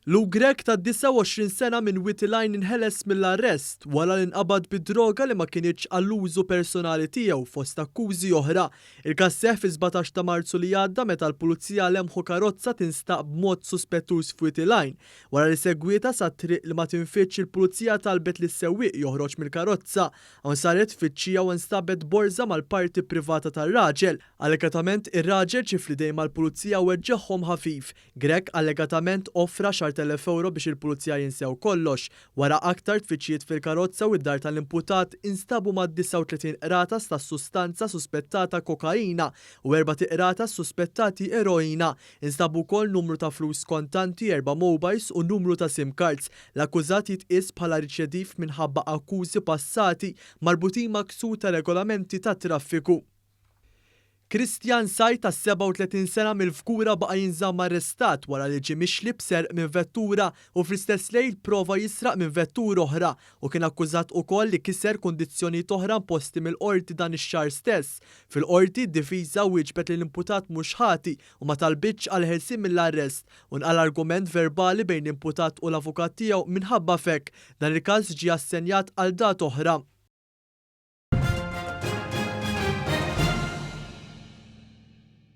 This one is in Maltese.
Lou Grek ta' 29 sena minn Whitline inħeles mill-arrest wara li nqabad bid-droga li ma kienx għall-użu personali tiegħu fost akkużi oħra. Il-każ seħħ fi 17 ta' Marzu li għadda meta l-pulizija lemħu karozza tinstaq b'mod suspettuż f'Whitline. Wara li segwieta sa triq li ma tinfitx il-pulizija talbet li s-sewwieq joħroġ mill-karozza. Hawn saret tfittxija u nstabet borża mal-parti privata tar-raġel. Allegatament ir-raġel ċif li dejjem mal-pulizija weġġeħħom ħafif. Grek allegatament offra €10,000 biex il-pulizija jinsew kollox. Wara aktar tfittxijiet fil-karozza u id-dar tal-imputat instabu ma' 39 qratas ta' sustanza suspettata kokaina u 4 tiqratas suspettati eroina. Instabu wkoll numru ta' flus kontanti, 4 mobiles u numru ta' SIM cards. L-akkużat jitqies bħala riċediv minħabba akkużi passati marbutin ma' ksur ta' regolamenti ta' traffiku. Christian Sajt ta' 37 sena mill-Fkura baqa' jinżamm arrestat wara li ġie mixlib b'serq minn vettura u fl-istess lejl prova jisraq minn vettura oħra u kien akkużat ukoll li kiser kundizzjonijiet oħra imposti mill-qorti dan ix-xahar stess. Fil-qorti d-difiża wieġbet li l-imputat mhux ħati u ma talbitx għal ħelsien mill-arrest u nqal argument verbali bejn l-imputat u l-avukat tiegħu minħabba f'hekk. Dan il-każ ġie assenjat għal dat oħra.